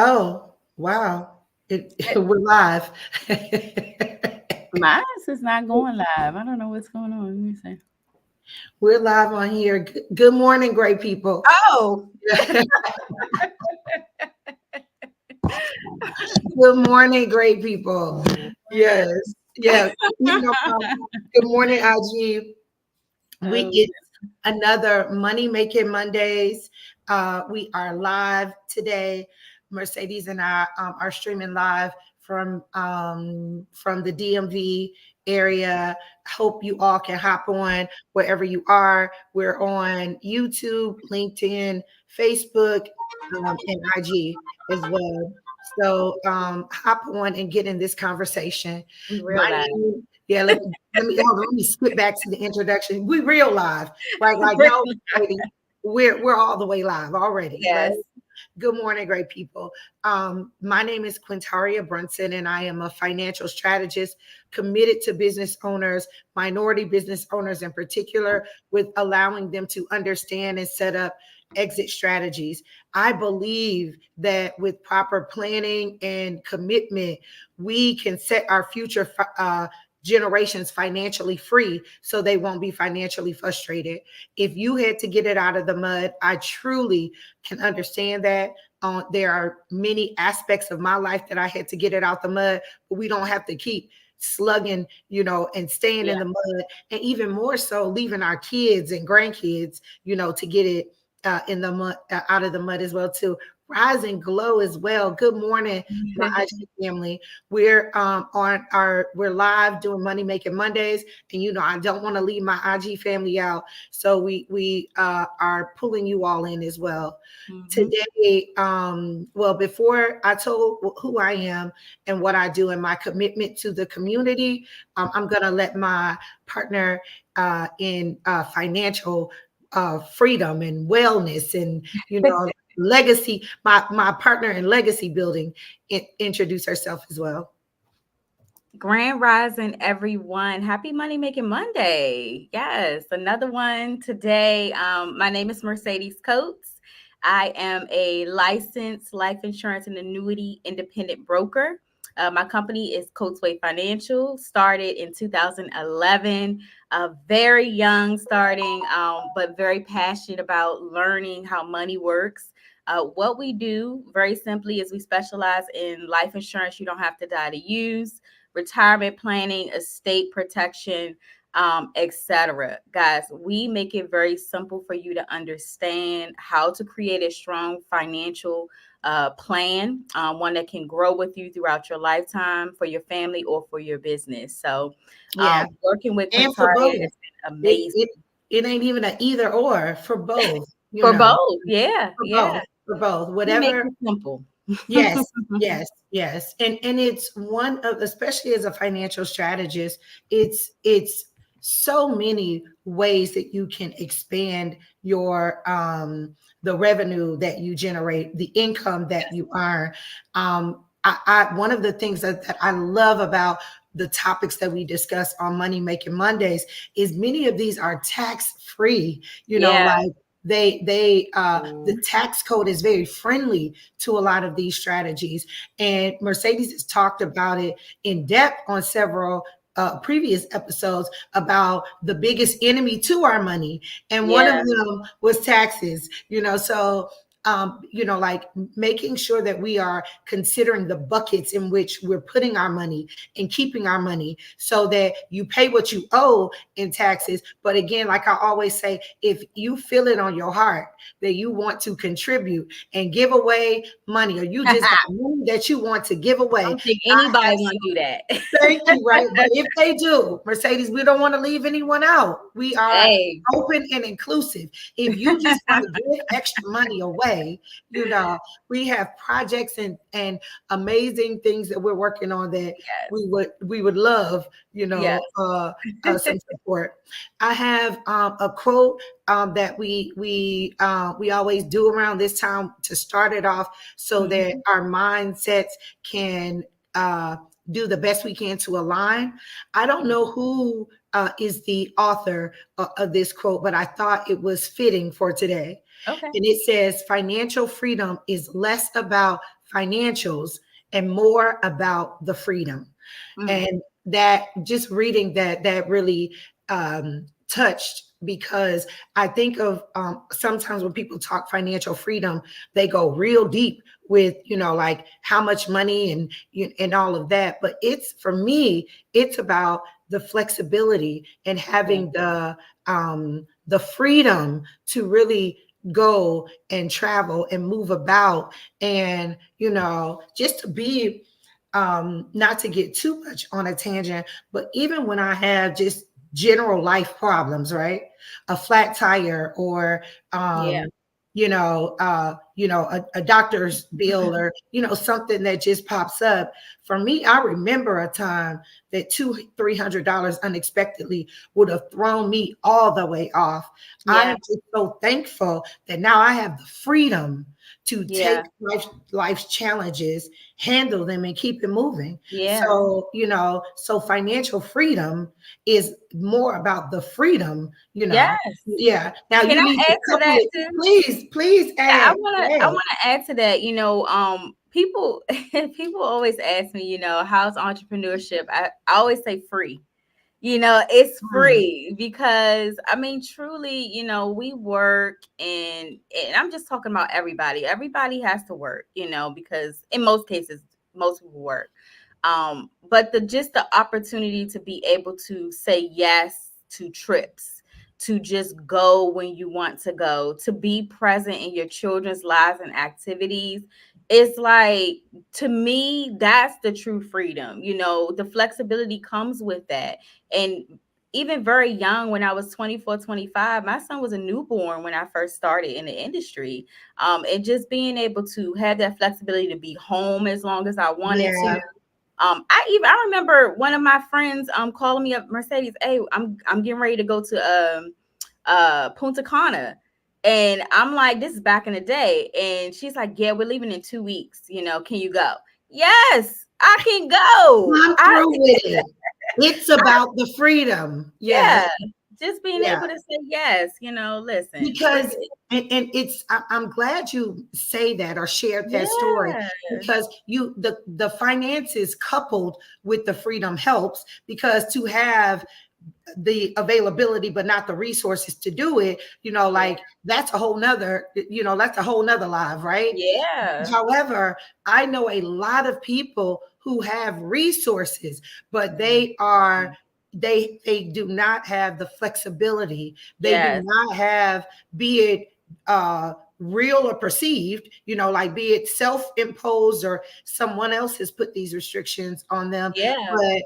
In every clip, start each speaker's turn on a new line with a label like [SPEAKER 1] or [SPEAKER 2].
[SPEAKER 1] Oh, wow. We're live.
[SPEAKER 2] Mine is not going live. I don't know what's going on. Let me see.
[SPEAKER 1] We're live on here. Good morning, great people.
[SPEAKER 2] Oh,
[SPEAKER 1] Good morning, great people. Yes. Yeah. Good morning, IG. It's another Money Making Mondays. We are live today. Mercedes and I are streaming live from the DMV area. Hope you all can hop on wherever you are. We're on YouTube, LinkedIn, Facebook, and IG as well. So hop on and get in this conversation.
[SPEAKER 2] real live.
[SPEAKER 1] Yeah, let me skip back to the introduction. We real live, right? Like no, we're all the way live already.
[SPEAKER 2] Yes.
[SPEAKER 1] Right? Good morning, great people. My name is Quintaria Brunson, and I am a financial strategist committed to business owners, minority business owners in particular, with allowing them to understand and set up exit strategies. I believe that with proper planning and commitment, we can set our future generations financially free so they won't be financially frustrated. If you had to get it out of the mud, I truly can understand that. There are many aspects of my life that I had to get it out the mud, but we don't have to keep slugging, and staying in the mud, and even more so leaving our kids and grandkids, to get it in the mud, out of the mud as well too. Rise and glow as well. Good morning, my IG family. We're we're live doing Money Making Mondays, and I don't want to leave my IG family out, so we are pulling you all in as well. Today. Well, before I told who I am and what I do and my commitment to the community, I'm gonna let my partner in financial freedom and wellness and legacy, my partner in legacy building, introduce herself as well.
[SPEAKER 2] Grand Rising, everyone. Happy Money Making Monday. Yes, another one today. My name is Mercedes Coates. I am a licensed life insurance and annuity independent broker. My company is Coatesway Financial, started in 2011. Very young starting, but very passionate about learning how money works. What we do very simply is we specialize in life insurance you don't have to die to use, retirement planning, estate protection, etc. Guys, we make it very simple for you to understand how to create a strong financial plan, one that can grow with you throughout your lifetime, for your family or for your business. So working with Quintaria has been amazing.
[SPEAKER 1] It ain't even an either or, for both.
[SPEAKER 2] Both. Yeah.
[SPEAKER 1] For both. Whatever.
[SPEAKER 2] Simple.
[SPEAKER 1] Yes. And it's one of, especially as a financial strategist, it's so many ways that you can expand your the revenue that you generate, the income that you earn. One of the things that I love about the topics that we discuss on Money Making Mondays is many of these are tax free, like the tax code is very friendly to a lot of these strategies. And Mercedes has talked about it in depth on several previous episodes about the biggest enemy to our money. And one of them was taxes, so like making sure that we are considering the buckets in which we're putting our money and keeping our money, so that you pay what you owe in taxes. But again, like I always say, if you feel it on your heart that you want to contribute and give away money, or you just got money that you want to give away,
[SPEAKER 2] I don't think anybody want to do that.
[SPEAKER 1] Thank you. Right. But if they do, Mercedes, we don't want to leave anyone out. We are open and inclusive. If you just want to give extra money away, we have projects and amazing things that we're working on that we would love, some support. I have a quote that we always do around this time to start it off, so that our mindsets can do the best we can to align. I don't know who is the author of this quote, but I thought it was fitting for today.
[SPEAKER 2] Okay.
[SPEAKER 1] And it says, financial freedom is less about financials and more about the freedom.
[SPEAKER 2] Mm.
[SPEAKER 1] And that just reading that really touched, because I think of sometimes when people talk financial freedom, they go real deep with, like how much money and all of that. But it's, for me, it's about the flexibility and
[SPEAKER 2] Yeah.
[SPEAKER 1] having the freedom to really go and travel and move about, and just to be, not to get too much on a tangent, but even when I have just general life problems, right? A flat tire, or
[SPEAKER 2] Yeah.
[SPEAKER 1] a doctor's bill, or something that just pops up. For me, I remember a time that $200-300 unexpectedly would have thrown me all the way off. I
[SPEAKER 2] Yeah.
[SPEAKER 1] am just so thankful that now I have the freedom to take
[SPEAKER 2] Yeah.
[SPEAKER 1] life's challenges, handle them, and keep it moving.
[SPEAKER 2] Yeah.
[SPEAKER 1] So, so financial freedom is more about the freedom,
[SPEAKER 2] Yes.
[SPEAKER 1] yeah. Now
[SPEAKER 2] Can
[SPEAKER 1] you need
[SPEAKER 2] I
[SPEAKER 1] to
[SPEAKER 2] add to
[SPEAKER 1] couple
[SPEAKER 2] that
[SPEAKER 1] it.
[SPEAKER 2] too?
[SPEAKER 1] Please
[SPEAKER 2] Yeah, I
[SPEAKER 1] add.
[SPEAKER 2] wanna I
[SPEAKER 1] Add.
[SPEAKER 2] wanna add to that. People people always ask me, how's entrepreneurship? I always say free. It's
[SPEAKER 1] Mm,
[SPEAKER 2] free because I mean, truly, we work, and I'm just talking about everybody. Everybody has to work, because in most cases, most people work. But the opportunity to be able to say yes to trips, to just go when you want to go, to be present in your children's lives and activities. It's like, to me, that's the true freedom. The flexibility comes with that. And even very young, when I was 24, 25, my son was a newborn when I first started in the industry. And just being able to have that flexibility to be home as long as I wanted to.
[SPEAKER 1] yeah.
[SPEAKER 2] I remember one of my friends calling me up, Mercedes, hey, I'm getting ready to go to Punta Cana. And I'm like, this is back in the day. And she's like, yeah, we're leaving in 2 weeks. Can you go? Yes, I can go.
[SPEAKER 1] I'm through with it. It's about the freedom. Yes.
[SPEAKER 2] Yeah, just being
[SPEAKER 1] Yeah.
[SPEAKER 2] able to say yes, listen,
[SPEAKER 1] Because and I'm glad you say that or shared that story,
[SPEAKER 2] yeah,
[SPEAKER 1] because the finances coupled with the freedom helps, because to have the availability but not the resources to do it,
[SPEAKER 2] yeah,
[SPEAKER 1] like that's a whole nother live, right?
[SPEAKER 2] yeah,
[SPEAKER 1] However, I know a lot of people who have resources, but
[SPEAKER 2] mhm,
[SPEAKER 1] they do not have the flexibility. They do
[SPEAKER 2] yes,
[SPEAKER 1] not have, be it real or perceived, like be it self-imposed or someone else has put these restrictions on them,
[SPEAKER 2] yeah,
[SPEAKER 1] but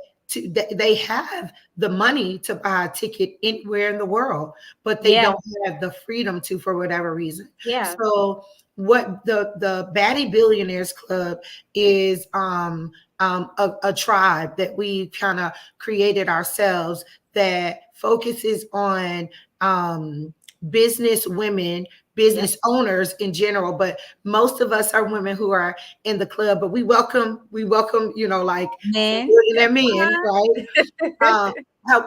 [SPEAKER 1] they have the money to buy a ticket anywhere in the world, but they
[SPEAKER 2] yeah,
[SPEAKER 1] don't have the freedom to, for whatever reason.
[SPEAKER 2] yeah,
[SPEAKER 1] So what the Baddie Billionaires Club is, a tribe that we kind of created ourselves, that focuses on business women,
[SPEAKER 2] yeah,
[SPEAKER 1] business owners in general, but most of us are women who are in the club. But we welcome, like
[SPEAKER 2] man,
[SPEAKER 1] billionaire men, right? Uh,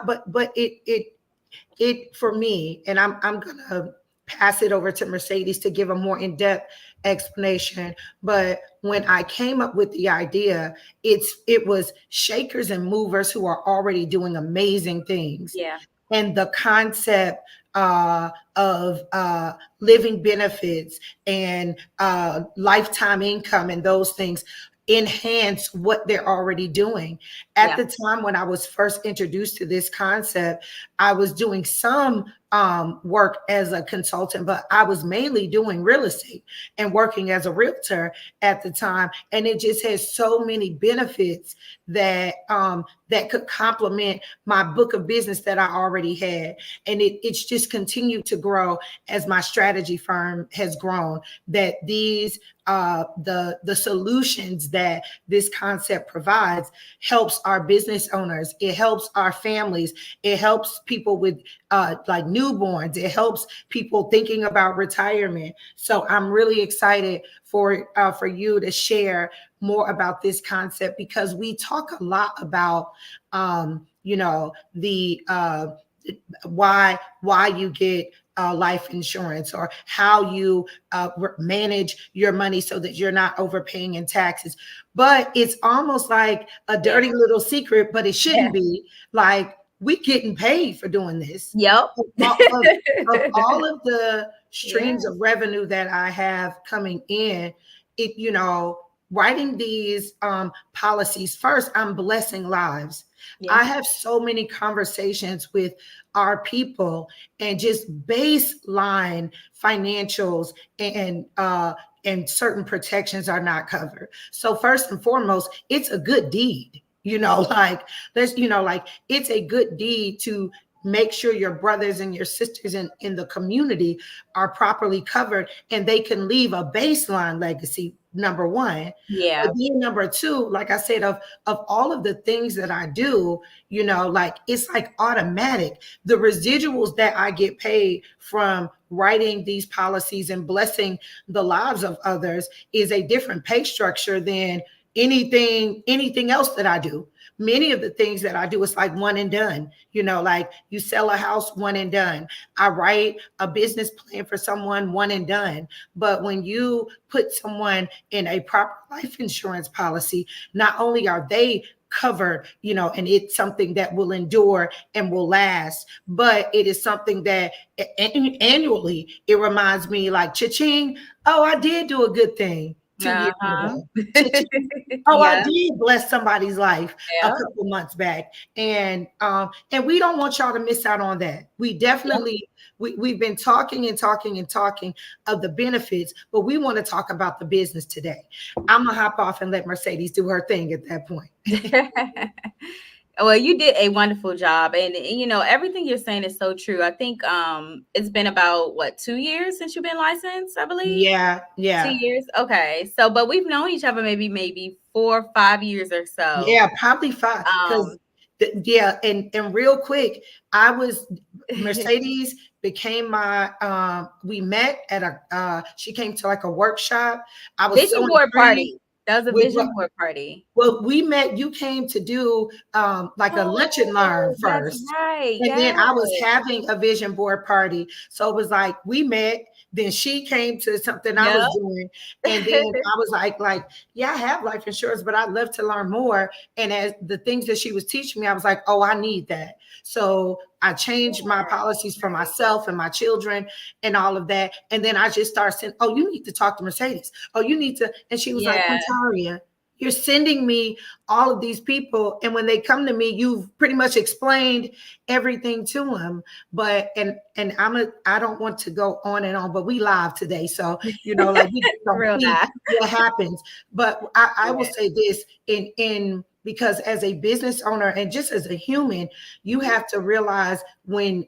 [SPEAKER 1] but it for me, and I'm gonna pass it over to Mercedes to give a more in-depth explanation. But when I came up with the idea, it was shakers and movers who are already doing amazing things,
[SPEAKER 2] yeah,
[SPEAKER 1] and the concept of living benefits and lifetime income and those things enhance what they're already doing. At
[SPEAKER 2] yeah,
[SPEAKER 1] the time when I was first introduced to this concept, I was doing some work as a consultant, but I was mainly doing real estate and working as a realtor at the time. And it just has so many benefits that could complement my book of business that I already had. And it's just continued to grow as my strategy firm has grown, that these the solutions that this concept provides helps our business owners, it helps our families, it helps people with like newborns, it helps people thinking about retirement. So I'm really excited for you to share more about this concept, because we talk a lot about the why you get life insurance, or how you manage your money so that you're not overpaying in taxes. But it's almost like a
[SPEAKER 2] Yeah.
[SPEAKER 1] dirty little secret, but it
[SPEAKER 2] Yeah.
[SPEAKER 1] shouldn't be. Like, we getting paid for doing this.
[SPEAKER 2] Yep.
[SPEAKER 1] Of all of the
[SPEAKER 2] Yeah.
[SPEAKER 1] streams of revenue that I have coming in, it, writing these policies, first, I'm blessing lives.
[SPEAKER 2] Yeah.
[SPEAKER 1] I have so many conversations with our people, and just baseline financials and certain protections are not covered. So first and foremost, it's a good deed. Like, like, it's a good deed to make sure your brothers and your sisters in the community are properly covered, and they can leave a baseline legacy, number one.
[SPEAKER 2] Yeah.
[SPEAKER 1] But then number two, like I said, of all of the things that I do, like, it's like automatic. The residuals that I get paid from writing these policies and blessing the lives of others is a different pay structure than anything else that I do. Many of the things that I do, it's like one and done. Like, you sell a house, one and done. I write a business plan for someone, one and done. But when you put someone in a proper life insurance policy, not only are they covered, and it's something that will endure and will last, but it is something that annually it reminds me, like, cha-ching, oh, I did do a good thing 2 years
[SPEAKER 2] Uh-huh.
[SPEAKER 1] ago. Cha-ching, oh, I
[SPEAKER 2] Yeah.
[SPEAKER 1] did bless somebody's life a
[SPEAKER 2] Yeah.
[SPEAKER 1] couple months back. And we don't want y'all to miss out on that. We
[SPEAKER 2] Yep.
[SPEAKER 1] definitely, we've been talking and talking and talking of the benefits, but we want to talk about the business today. I'm gonna hop off and let Mercedes do her thing at that point.
[SPEAKER 2] Well, you did a wonderful job, and everything you're saying is so true. I think it's been about what, 2 years since you've been licensed, I believe.
[SPEAKER 1] Yeah,
[SPEAKER 2] 2
[SPEAKER 1] yeah.
[SPEAKER 2] years. Okay. So, but we've known each other maybe 4 or 5 years or so.
[SPEAKER 1] Yeah, probably five. Because
[SPEAKER 2] Um
[SPEAKER 1] yeah, and real quick, I was Mercedes became my we met at a she came to like a workshop. I was so
[SPEAKER 2] Vision board
[SPEAKER 1] intrigued
[SPEAKER 2] party. That was a
[SPEAKER 1] with
[SPEAKER 2] vision
[SPEAKER 1] what,
[SPEAKER 2] board party.
[SPEAKER 1] well, we met, you came to do like a lunch and learn
[SPEAKER 2] Oh, that's
[SPEAKER 1] first.
[SPEAKER 2] right.
[SPEAKER 1] And
[SPEAKER 2] Yes.
[SPEAKER 1] then I was having a vision board party. So it was like we met, then she came to something I
[SPEAKER 2] Yep.
[SPEAKER 1] was doing. And then I was like, yeah, I have life insurance, but I'd love to learn more. And as the things that she was teaching me, I was like, oh, I need that. So I changed my policies for myself and my children and all of that. And then I just started saying, oh, you need to talk to Mercedes. Oh, you need to. And she was like,
[SPEAKER 2] Yeah.
[SPEAKER 1] Quintaria, you're sending me all of these people, and when they come to me, you've pretty much explained everything to them. But I don't want to go on and on, but we live today, so like, we just don't
[SPEAKER 2] Real
[SPEAKER 1] see
[SPEAKER 2] nice.
[SPEAKER 1] what happens. But I will
[SPEAKER 2] Yeah.
[SPEAKER 1] say this, in because as a business owner and just as a human, you have to realize when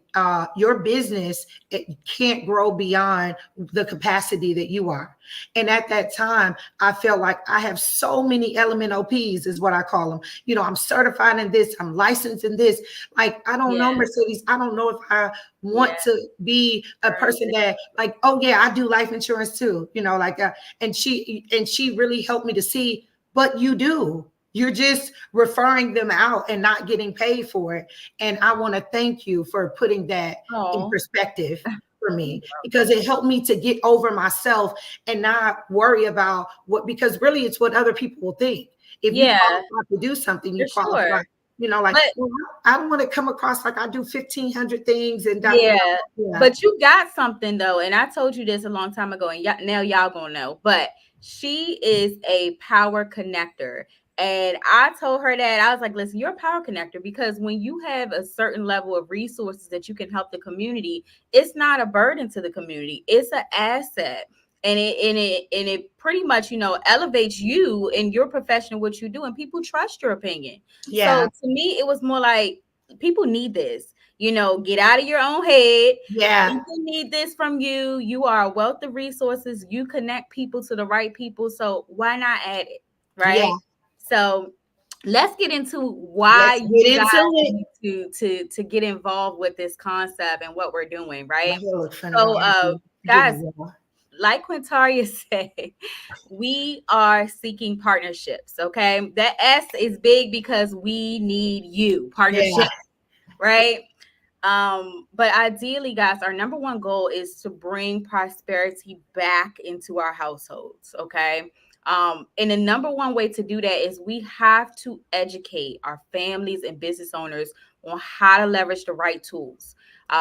[SPEAKER 1] your business, it can't grow beyond the capacity that you are. And at that time, I felt like I have so many LMNOPs, is what I call them. I'm certified in this, I'm licensed in this. Like, I don't
[SPEAKER 2] Yeah.
[SPEAKER 1] know, Mercedes, I don't know if I
[SPEAKER 2] Yeah.
[SPEAKER 1] want to be a person that, like, oh yeah, I do life insurance too, like, and she really helped me to see, but you do. You're just referring them out and not getting paid for it. And I want to thank you for putting that in
[SPEAKER 2] Oh,
[SPEAKER 1] perspective for
[SPEAKER 2] you're
[SPEAKER 1] me, because
[SPEAKER 2] welcome.
[SPEAKER 1] it helped me to get over myself and not worry about what, because really it's what other people will think. If you
[SPEAKER 2] Yeah,
[SPEAKER 1] qualify to do something, you
[SPEAKER 2] for
[SPEAKER 1] qualify.
[SPEAKER 2] sure.
[SPEAKER 1] Like,
[SPEAKER 2] But
[SPEAKER 1] well, I don't want to come across like I do 1,500 things and
[SPEAKER 2] yeah,
[SPEAKER 1] yeah.
[SPEAKER 2] but you got something though, and I told you this a long time ago, and now y'all gonna know. But she is a power connector, and I told her that I was like, "Listen, you're a power connector because when you have a certain level of resources that you can help the community, it's not a burden to the community; it's an asset." And it pretty much elevates you in your profession, what you do, and people trust your opinion. So
[SPEAKER 1] Yeah.
[SPEAKER 2] to me, it was more like people need this. Get out of your own head.
[SPEAKER 1] Yeah.
[SPEAKER 2] People need this from you. You are a wealth of resources. You connect people to the right people. So why not add it?
[SPEAKER 1] Yeah.
[SPEAKER 2] Right. So let's get into
[SPEAKER 1] Let's
[SPEAKER 2] why
[SPEAKER 1] get
[SPEAKER 2] you
[SPEAKER 1] into
[SPEAKER 2] guys
[SPEAKER 1] it.
[SPEAKER 2] need to get involved with this concept and what we're doing.
[SPEAKER 1] My
[SPEAKER 2] Right.
[SPEAKER 1] hair looks funny.
[SPEAKER 2] So
[SPEAKER 1] Y'all have to forgive
[SPEAKER 2] guys,
[SPEAKER 1] me, y'all.
[SPEAKER 2] like Quintaria said, we are seeking partnerships. Okay. That S is big because we need you.
[SPEAKER 1] Yeah.
[SPEAKER 2] Partnership, right? But ideally, guys, our number one goal is to bring prosperity back into our households. Okay. And the number one way to do that is we have to educate our families and business owners on how to leverage the right tools.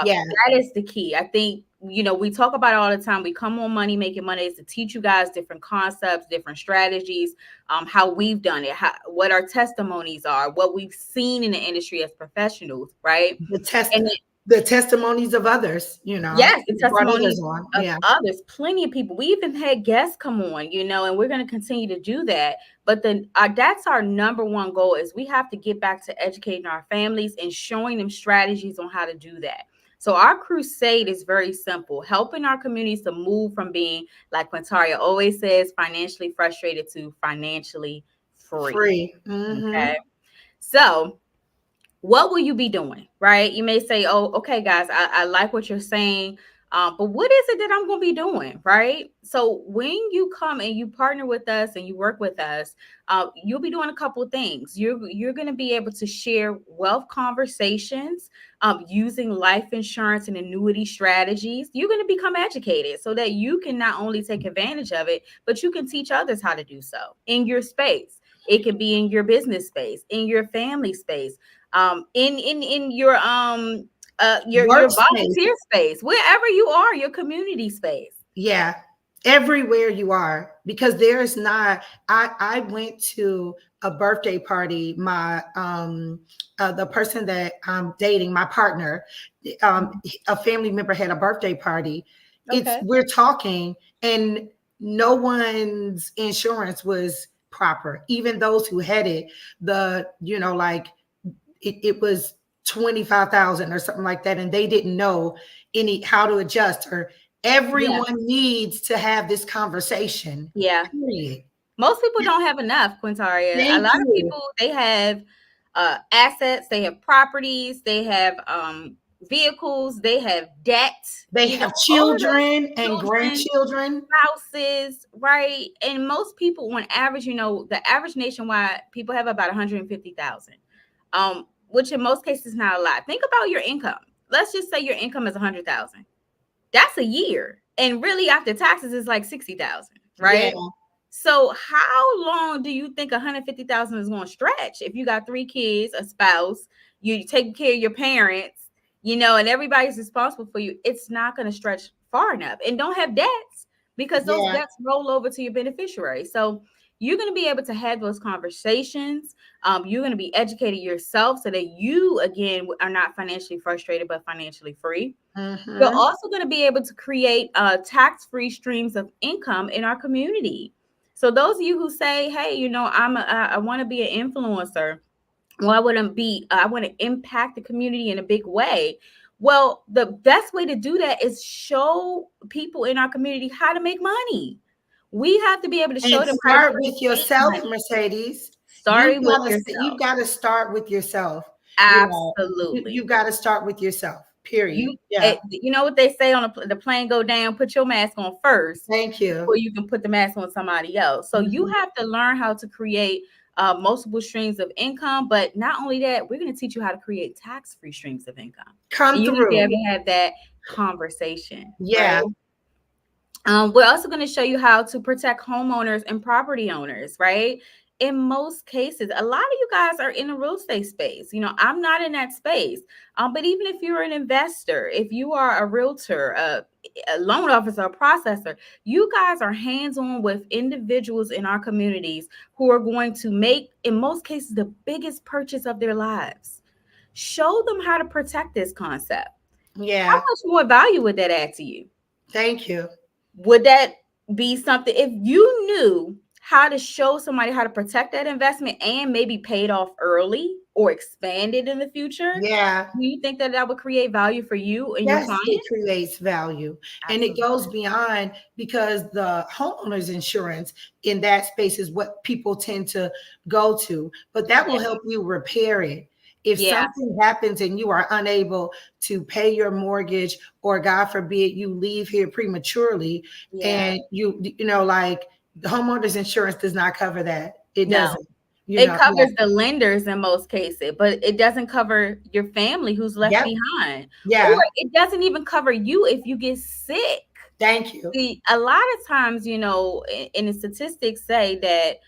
[SPEAKER 1] Yeah.
[SPEAKER 2] That is the key. I think, we talk about it all the time. We come on Money Making Money is to teach you guys different concepts, different strategies, how we've done it, what our testimonies are, what we've seen in the industry as professionals, right?
[SPEAKER 1] The test
[SPEAKER 2] And
[SPEAKER 1] the testimonies of others,
[SPEAKER 2] yes, the
[SPEAKER 1] brought
[SPEAKER 2] testimonies
[SPEAKER 1] others on.
[SPEAKER 2] of
[SPEAKER 1] Yeah.
[SPEAKER 2] others, plenty of people. We even had guests come on, and we're going to continue to do that. But then that's our number one goal is we have to get back to educating our families and showing them strategies on how to do that. So our crusade is very simple, helping our communities to move from being, like Quintaria always says, financially frustrated to financially free.
[SPEAKER 1] Free. Mm-hmm.
[SPEAKER 2] Okay. So what will you be doing? Right. You may say, oh, okay, guys, I like what you're saying. But what is it that I'm going to be doing? Right. So when you come and you partner with us and you work with us, you'll be doing a couple of things. You're going to be able to share wealth conversations using life insurance and annuity strategies. You're going to become educated so that you can not only take advantage of it, but you can teach others how to do so in your space. It can be in your business space, in your family space, in your
[SPEAKER 1] Workspace.
[SPEAKER 2] volunteer space, wherever you are, your community space.
[SPEAKER 1] Yeah. Everywhere you are, because there's not, I went to a birthday party. My the person that I'm dating, my partner, a family member had a birthday party.
[SPEAKER 2] Okay.
[SPEAKER 1] We're talking and no one's insurance was proper. Even those who had it, like it was 25,000 or something like that, and they didn't know how to adjust. Or
[SPEAKER 2] Yeah.
[SPEAKER 1] everyone needs to have this conversation.
[SPEAKER 2] Yeah.
[SPEAKER 1] Period.
[SPEAKER 2] Most people don't have enough, Quintaria. A
[SPEAKER 1] Thank
[SPEAKER 2] lot of
[SPEAKER 1] you.
[SPEAKER 2] people, they have assets, they have properties, they have vehicles, they have debt,
[SPEAKER 1] They have
[SPEAKER 2] all of those
[SPEAKER 1] children and
[SPEAKER 2] children,
[SPEAKER 1] grandchildren.
[SPEAKER 2] spouses, right? And most people, on average, the average nationwide, people have about 150,000, which in most cases is not a lot. Think about your income. Let's just say your income is 100,000. That's a year, and really after taxes is like 60,000,
[SPEAKER 1] Yeah.
[SPEAKER 2] right? So how long do you think 150,000 is going to stretch if you got 3 kids, a spouse, you taking care of your parents, and everybody's responsible for you? It's not going to stretch far enough, and don't have debts because those
[SPEAKER 1] Yeah.
[SPEAKER 2] debts roll over to your beneficiary. So you're going to be able to have those conversations. You're going to be educated yourself so that you, again, are not financially frustrated, but financially free. You're
[SPEAKER 1] Mm-hmm.
[SPEAKER 2] also going to be able to create tax-free streams of income in our community. So those of you who say, "Hey, I want to be an influencer. Well, I want to impact the community in a big way." Well, the best way to do that is show people in our community how to make money. We have to be able to show
[SPEAKER 1] And
[SPEAKER 2] them how to
[SPEAKER 1] start with
[SPEAKER 2] create
[SPEAKER 1] yourself,
[SPEAKER 2] money,
[SPEAKER 1] Mercedes.
[SPEAKER 2] starting with yourself.
[SPEAKER 1] You've got to start with yourself.
[SPEAKER 2] Absolutely.
[SPEAKER 1] You've got to start with yourself. Period. Yeah.
[SPEAKER 2] You know what they say on the plane go down, put your mask on first
[SPEAKER 1] Thank you.
[SPEAKER 2] before you can put the mask on somebody else. So you
[SPEAKER 1] Mhm.
[SPEAKER 2] have to learn how to create multiple streams of income. But not only that, we're going to teach you how to create tax-free streams of income.
[SPEAKER 1] Come
[SPEAKER 2] And you're going to be
[SPEAKER 1] through.
[SPEAKER 2] able to have that conversation, right?
[SPEAKER 1] Yeah.
[SPEAKER 2] We're also going to show you how to protect homeowners and property owners, right? In most cases, a lot of you guys are in the real estate space. I'm not in that space. But even if you're an investor, if you are a realtor, a loan officer, a processor, you guys are hands-on with individuals in our communities who are going to make, in most cases, the biggest purchase of their lives. Show them how to protect this concept. How
[SPEAKER 1] Yeah.
[SPEAKER 2] much more value would that add to you?
[SPEAKER 1] Thank you.
[SPEAKER 2] Would that be something if you knew how to show somebody how to protect that investment and maybe pay it off early or expand it in the future?
[SPEAKER 1] Yeah.
[SPEAKER 2] Do you think that would create value for you and your
[SPEAKER 1] Yes, it
[SPEAKER 2] clients?
[SPEAKER 1] creates value. And it
[SPEAKER 2] Absolutely.
[SPEAKER 1] goes beyond, because the homeowner's insurance in that space is what people tend to go to, but that will
[SPEAKER 2] Yeah.
[SPEAKER 1] help you repair it. If
[SPEAKER 2] Yeah.
[SPEAKER 1] something happens and you are unable to pay your mortgage, or God forbid you leave here prematurely,
[SPEAKER 2] Yeah.
[SPEAKER 1] and like the homeowner's insurance does not cover that. It
[SPEAKER 2] No.
[SPEAKER 1] doesn't.
[SPEAKER 2] It
[SPEAKER 1] Yeah.
[SPEAKER 2] covers the lenders in most cases, but it doesn't cover your family who's left
[SPEAKER 1] Yep.
[SPEAKER 2] behind. Or
[SPEAKER 1] Yeah.
[SPEAKER 2] it doesn't even cover you if you get sick.
[SPEAKER 1] Thank you.
[SPEAKER 2] See, a lot of times, in the statistics say that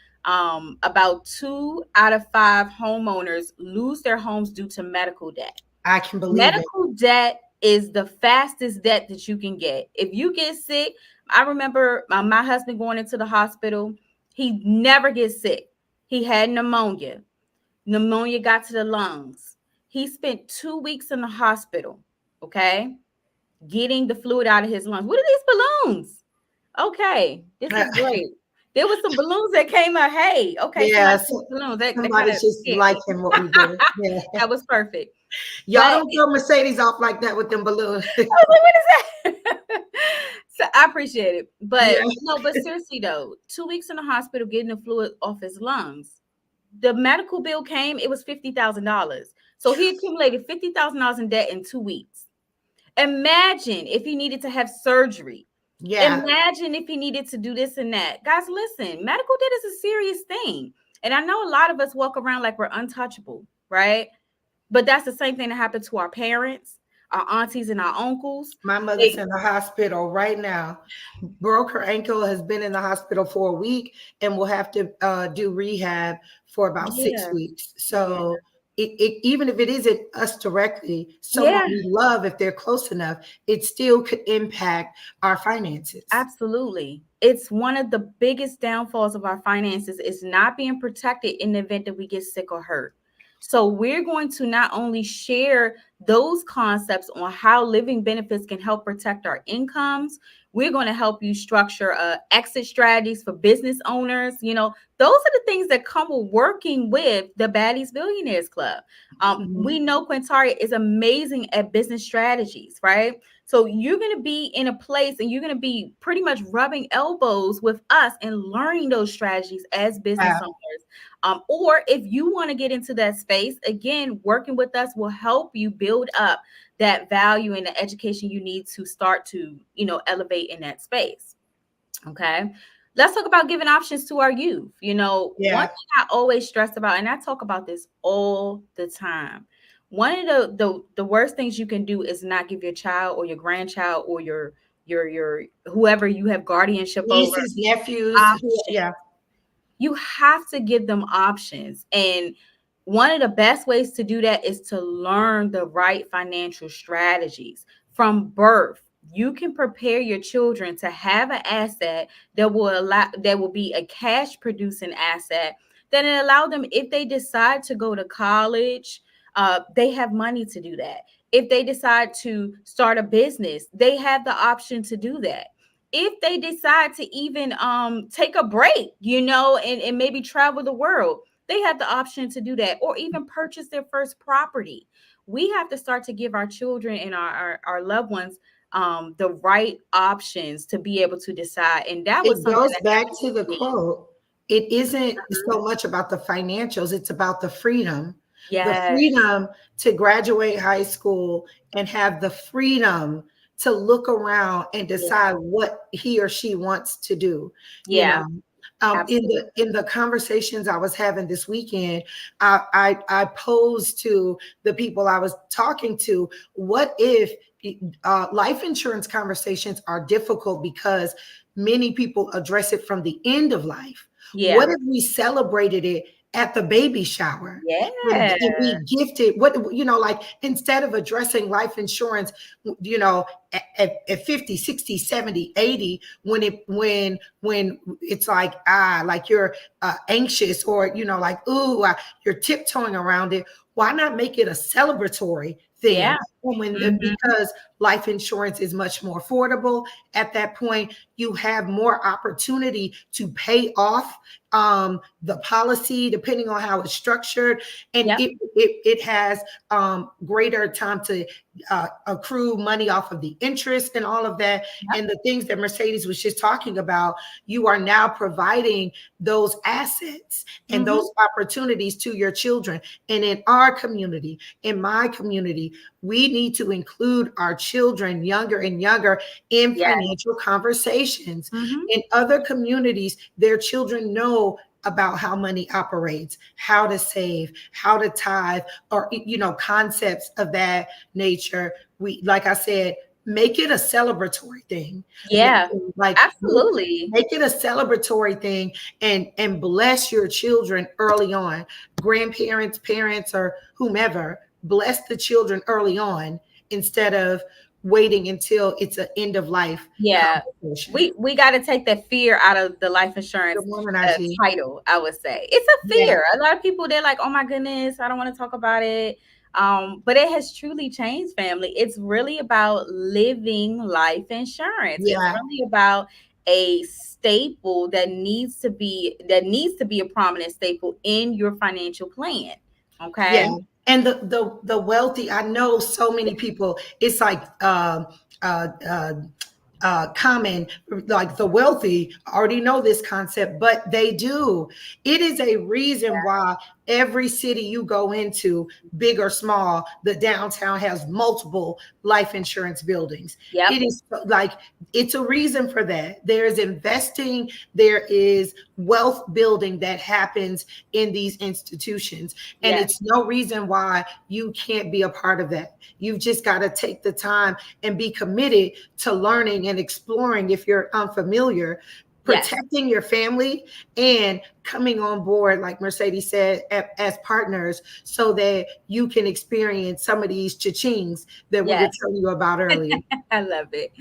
[SPEAKER 2] about 2 out of 5 homeowners lose their homes due to medical debt.
[SPEAKER 1] I can believe it.
[SPEAKER 2] Medical debt is the fastest debt that you can get. If you get sick, I remember my husband going into the hospital. He never gets sick. He had pneumonia. Pneumonia got to the lungs. He spent 2 weeks in the hospital, okay, getting the fluid out of his lungs. What are these balloons? Okay, this is great. There was some balloons that came out. Hey, okay, somebody
[SPEAKER 1] Yes.
[SPEAKER 2] put balloons. That kind
[SPEAKER 1] Somebody's
[SPEAKER 2] of
[SPEAKER 1] just
[SPEAKER 2] scared me.
[SPEAKER 1] liking what we do. Yeah.
[SPEAKER 2] That was perfect.
[SPEAKER 1] Y'all
[SPEAKER 2] But
[SPEAKER 1] don't throw Mercedes off like that with them balloons.
[SPEAKER 2] I was like, what is that? So I appreciate it.
[SPEAKER 1] Yeah.
[SPEAKER 2] But no, but seriously though, 2 weeks in the hospital getting the fluid off his lungs. The medical bill came, it was $50,000. So he accumulated $50,000 in debt in 2 weeks. Imagine if he needed to have surgery.
[SPEAKER 1] Yeah.
[SPEAKER 2] Imagine if he needed to do this and that. Guys, listen, medical debt is a serious thing. And I know a lot of us walk around like we're untouchable, right? But that's the same thing that happened to our parents, our aunties, and our uncles.
[SPEAKER 1] My mother's in the hospital right now. Broke her ankle, has been in the hospital for a week, and will have to do rehab for about 6
[SPEAKER 2] Yeah,
[SPEAKER 1] weeks.
[SPEAKER 2] yeah,
[SPEAKER 1] So even if it isn't us directly, someone
[SPEAKER 2] yeah,
[SPEAKER 1] we love, if they're close enough, it still could impact our finances.
[SPEAKER 2] absolutely. It's one of the biggest downfalls of our finances is not being protected in the event that we get sick or hurt. So we're going to not only share those concepts on how living benefits can help protect our incomes, we're going to help you structure exit strategies for business owners. Those are the things that come with working with the Baddies Billionaires Club. We
[SPEAKER 1] Mhm.
[SPEAKER 2] know Quintaria is amazing at business strategies, right? So you're going to be in a place and you're going to be pretty much rubbing elbows with us and learning those strategies as business
[SPEAKER 1] Yeah.
[SPEAKER 2] owners. Or if you want to get into that space, again, working with us will help you build up that value and the education you need to start to, elevate in that space. Okay. Let's talk about giving options to our youth. One
[SPEAKER 1] Yeah.
[SPEAKER 2] thing I always stress about, and I talk about this all the time. One of the worst things you can do is not give your child or your grandchild or your whoever you have guardianship over
[SPEAKER 1] Nieces, nephews.
[SPEAKER 2] options.
[SPEAKER 1] Yeah.
[SPEAKER 2] You have to give them options. And one of the best ways to do that is to learn the right financial strategies from birth. You can prepare your children to have an asset that will be a cash producing asset that will allow them, if they decide to go to college, they have money to do that. If they decide to start a business, they have the option to do that. If they decide to even take a break, and maybe travel the world, they have the option to do that, or even purchase their first property. We have to start to give our children and our loved ones the right options to be able to decide. And that was
[SPEAKER 1] It
[SPEAKER 2] something
[SPEAKER 1] goes
[SPEAKER 2] that
[SPEAKER 1] back
[SPEAKER 2] happened
[SPEAKER 1] to the
[SPEAKER 2] with me.
[SPEAKER 1] quote. It isn't
[SPEAKER 2] Mhm.
[SPEAKER 1] so much about the financials, it's about the
[SPEAKER 2] Yes,
[SPEAKER 1] freedom to graduate high school and have the freedom to look around and
[SPEAKER 2] yeah,
[SPEAKER 1] decide what he or she wants to do. You
[SPEAKER 2] yeah,
[SPEAKER 1] know,
[SPEAKER 2] absolutely.
[SPEAKER 1] in the conversations I was having this weekend, I posed to the people I was talking to, what if life insurance conversations are difficult because many people address it from the end of life. What
[SPEAKER 2] Yeah,
[SPEAKER 1] if we celebrated it at the baby shower?
[SPEAKER 2] yeah,
[SPEAKER 1] And we gifted what, like, instead of addressing life insurance, at 50, 60, 70, 80, when it's like you're anxious, or like, ooh, you're tiptoeing around it. Why not make it a celebratory
[SPEAKER 2] yeah.
[SPEAKER 1] thing? And
[SPEAKER 2] Mhm.
[SPEAKER 1] because life insurance is much more affordable at that point, you have more opportunity to pay off the policy, depending on how it's structured, and
[SPEAKER 2] Yep.
[SPEAKER 1] it has greater time to accrue money off of the interest and all of that,
[SPEAKER 2] Yep.
[SPEAKER 1] and the things that Mercedes was just talking about. You are now providing those assets and
[SPEAKER 2] Mhm.
[SPEAKER 1] those opportunities to your children. And in our community, in my community, we need to include our children younger and younger in
[SPEAKER 2] Yeah.
[SPEAKER 1] financial conversations.
[SPEAKER 2] Mhm.
[SPEAKER 1] In other communities, their children know about how money operates, how to save, how to tithe, or, concepts of that nature. We, like I said, make it a celebratory thing.
[SPEAKER 2] Yeah,
[SPEAKER 1] Like,
[SPEAKER 2] absolutely.
[SPEAKER 1] make it a celebratory thing, and bless your children early on. Grandparents, parents, or whomever, bless the children early on instead of waiting until it's an end of life
[SPEAKER 2] Yeah.
[SPEAKER 1] conversation.
[SPEAKER 2] We got to take that fear out of the life
[SPEAKER 1] Good
[SPEAKER 2] insurance
[SPEAKER 1] morning, IG.
[SPEAKER 2] title, I would say. It's a
[SPEAKER 1] Yeah,
[SPEAKER 2] fear. A lot of people, they're like, oh my goodness, I don't want to talk about it. But it has truly changed, family. It's really about living life insurance. It's
[SPEAKER 1] yeah,
[SPEAKER 2] really about a staple that needs to be a prominent staple in your financial plan.
[SPEAKER 1] yeah.
[SPEAKER 2] Okay.
[SPEAKER 1] And the wealthy, I know so many people. It's like uh, uh, common, like the wealthy already know this concept, but they do. It is a reason why every city you go into, big or small, the downtown has multiple life insurance buildings.
[SPEAKER 2] Yep.
[SPEAKER 1] It is like, it's a reason for that. There is investing, there is wealth building that happens in these institutions. And
[SPEAKER 2] Yes.
[SPEAKER 1] it's no reason why you can't be a part of that. You've just got to take the time and be committed to learning and exploring if you're unfamiliar,
[SPEAKER 2] Yes.
[SPEAKER 1] protecting your family, and coming on board, like Mercedes said, as partners, so that you can experience some of these cha-chings that we were
[SPEAKER 2] Yes.
[SPEAKER 1] telling you about earlier.
[SPEAKER 2] I love it.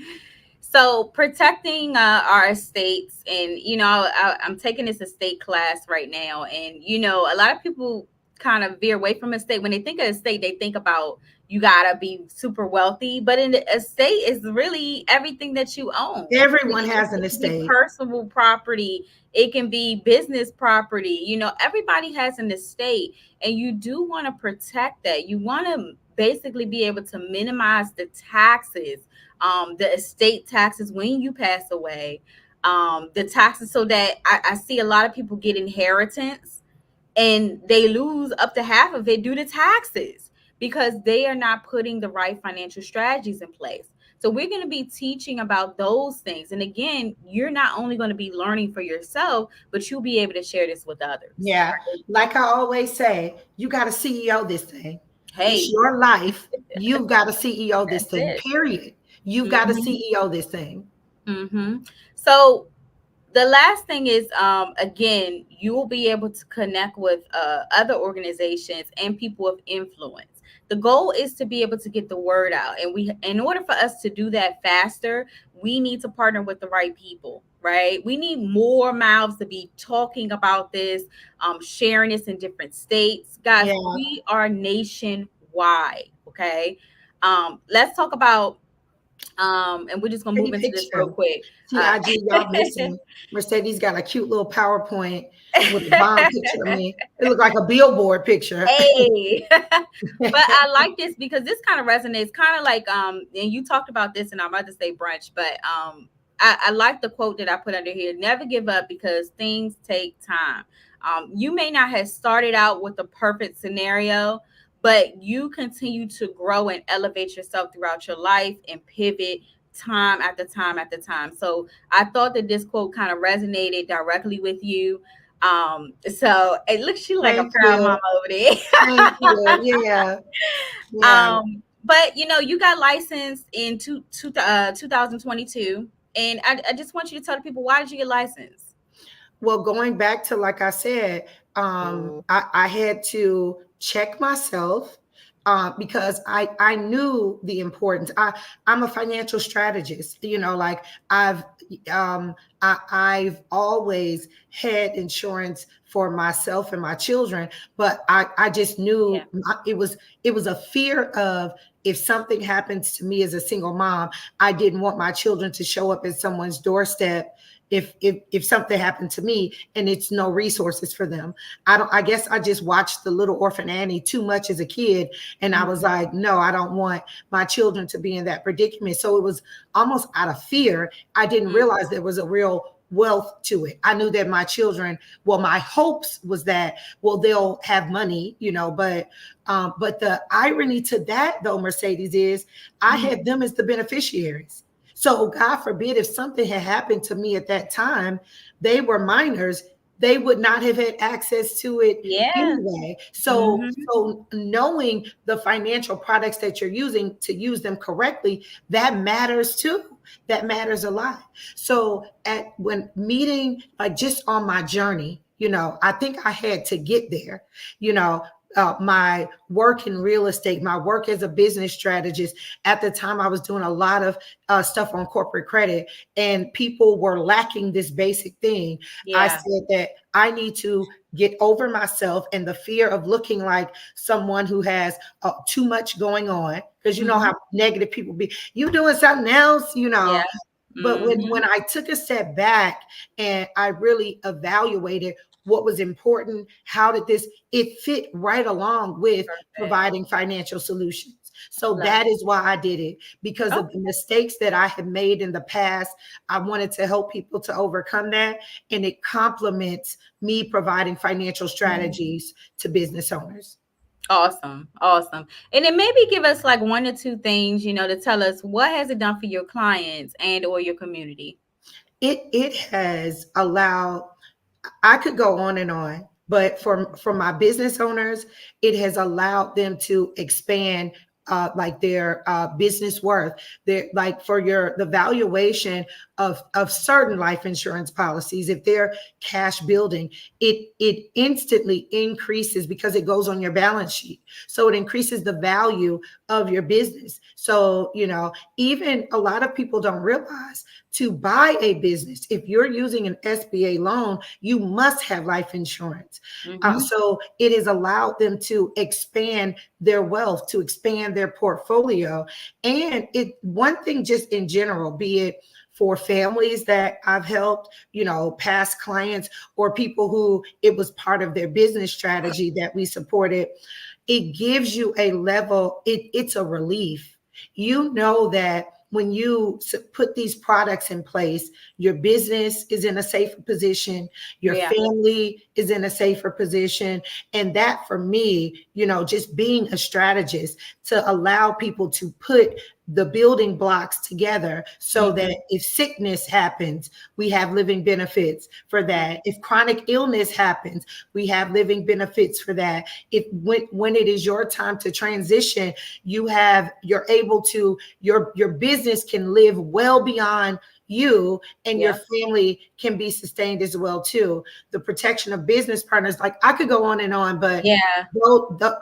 [SPEAKER 2] So protecting our estates, and I'm taking this estate class right now, and a lot of people kind of veer away from estate. When they think of estate, they think about you gotta be super wealthy, but in the estate is really everything that you own.
[SPEAKER 1] Everyone has an
[SPEAKER 2] It can be
[SPEAKER 1] estate.
[SPEAKER 2] personal property, it can be business property. Everybody has an estate, and you do want to protect that. You want to basically be able to minimize the taxes, the estate taxes when you pass away, the taxes, so that I see a lot of people get inheritance and they lose up to half of it due to taxes because they are not putting the right financial strategies in place. So we're going to be teaching about those things. And again, you're not only going to be learning for yourself, but you'll be able to share this with others.
[SPEAKER 1] Yeah. Like I always say, you got to CEO this thing. It's
[SPEAKER 2] Hey,
[SPEAKER 1] your life. You've got to CEO this
[SPEAKER 2] that's
[SPEAKER 1] thing,
[SPEAKER 2] it.
[SPEAKER 1] period. You've got to
[SPEAKER 2] Hmm.
[SPEAKER 1] CEO this thing.
[SPEAKER 2] So the last thing is, again, you will be able to connect with other organizations and people of influence. The goal is to be able to get the word out, and in order for us to do that faster, we need to partner with the right people, right? We need more mouths to be talking about this, sharing this in different states. Guys,
[SPEAKER 1] Yeah.
[SPEAKER 2] we are nationwide. Okay. Let's talk about, and we're just gonna
[SPEAKER 1] Pretty
[SPEAKER 2] move into this real
[SPEAKER 1] picture.
[SPEAKER 2] quick.
[SPEAKER 1] See, IG, y'all missing. Mercedes got a cute little PowerPoint with a bomb picture of me. It looked like a billboard picture.
[SPEAKER 2] Hey, but I like this because this kind of resonates, kind of like, and you talked about this in our Mother's Day brunch, but I like the quote that I put under here: never give up because things take time. You may not have started out with the perfect scenario, but you continue to grow and elevate yourself throughout your life and pivot time after time after time. So I thought that this quote kind of resonated directly with you. So it looks, she like a
[SPEAKER 1] Thank
[SPEAKER 2] proud mama
[SPEAKER 1] you.
[SPEAKER 2] over there.
[SPEAKER 1] Thank you. Yeah. Yeah.
[SPEAKER 2] But you got licensed in 2022, and I just want you to tell the people, why did you get licensed?
[SPEAKER 1] Well, going back to, like I said, I had to check myself, because I knew the importance. I'm a financial strategist. Like I've I've always had insurance for myself and my children, but I just
[SPEAKER 2] Yeah.
[SPEAKER 1] knew it was a fear of, if something happens to me as a single mom, I didn't want my children to show up at someone's doorstep if something happened to me and it's no resources for them. I guess I just watched the Little Orphan Annie too much as a kid, and I was like, no, I don't want my children to be in that predicament. So it was almost out of fear. I didn't realize there was a real wealth to it. I knew that my children, well, my hopes was that, well, they'll have money, but the irony to that, though, Mercedes, is I had them as the beneficiaries. So God forbid if something had happened to me at that time, they were minors. they would not have had access to it
[SPEAKER 2] Yeah.
[SPEAKER 1] anyway. So,
[SPEAKER 2] Mm-hmm.
[SPEAKER 1] so knowing the financial products that you're using to use them correctly, that matters too. That matters a lot. So at when meeting, like just on my journey, I think I had to get there, you know, my work in real estate, my work as a business strategist. At the time, I was doing a lot of stuff on corporate credit, and people were lacking this basic thing. I
[SPEAKER 2] Yeah.
[SPEAKER 1] said that I need to get over myself and the fear of looking like someone who has too much going on, because you know
[SPEAKER 2] Mm-hmm.
[SPEAKER 1] how negative people be. You doing something else,
[SPEAKER 2] Yeah.
[SPEAKER 1] but
[SPEAKER 2] Mm-hmm.
[SPEAKER 1] when I took a step back and I really evaluated what was important, how did this it fit right along with
[SPEAKER 2] Perfect.
[SPEAKER 1] providing financial solutions. So
[SPEAKER 2] Love
[SPEAKER 1] that
[SPEAKER 2] it.
[SPEAKER 1] is why I did it, because of the
[SPEAKER 2] Okay.
[SPEAKER 1] mistakes that I had made in the past. I wanted to help people to overcome that, and it complements me providing financial strategies to business owners.
[SPEAKER 2] Awesome. Awesome. And then maybe give us like one or two things, to tell us what has it done for your clients and or your community.
[SPEAKER 1] It has allowed, I could go on and on, but for my business owners, it has allowed them to expand like their business worth. Their like for your the valuation of certain life insurance policies, if they're cash building, it instantly increases because it goes on your balance sheet. So it increases the value of your business. So even a lot of people don't realize, to buy a business, if you're using an SBA loan, you must have life insurance.
[SPEAKER 2] Mm-hmm.
[SPEAKER 1] So it has allowed them to expand their wealth, to expand their portfolio. And one thing just in general, be it for families that I've helped, past clients or people who it was part of their business strategy that we supported, it gives you a level, it's a relief. You know that when you put these products in place, your business is in a safer position, your
[SPEAKER 2] Yeah.
[SPEAKER 1] family is in a safer position. And that for me, just being a strategist to allow people to put the building blocks together so
[SPEAKER 2] Mm-hmm.
[SPEAKER 1] that if sickness happens, we have living benefits for that. If chronic illness happens, we have living benefits for that. If when it is your time to transition, you're able to, your business can live well beyond you, and your
[SPEAKER 2] Yeah.
[SPEAKER 1] family can be sustained as well too. The protection of business partners, like I could go on and on, but
[SPEAKER 2] Yeah.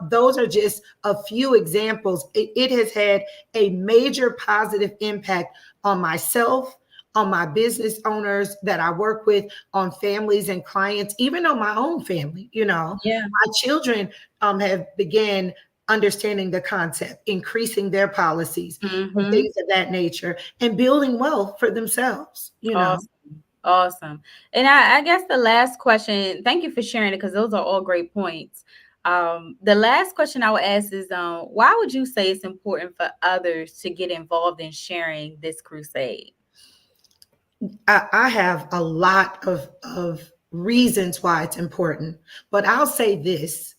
[SPEAKER 1] those are just a few examples. It has had a major positive impact on myself, on my business owners that I work with, on families and clients, even on my own family.
[SPEAKER 2] Yeah.
[SPEAKER 1] My children have began understanding the concept, increasing their policies and
[SPEAKER 2] Mm-hmm.
[SPEAKER 1] things of that nature, and building wealth for themselves.
[SPEAKER 2] Awesome. Awesome. And I guess the last question, thank you for sharing it because those are all great points. The last question I would ask is why would you say it's important for others to get involved in sharing this crusade?
[SPEAKER 1] I have a lot of reasons why it's important, but I'll say this.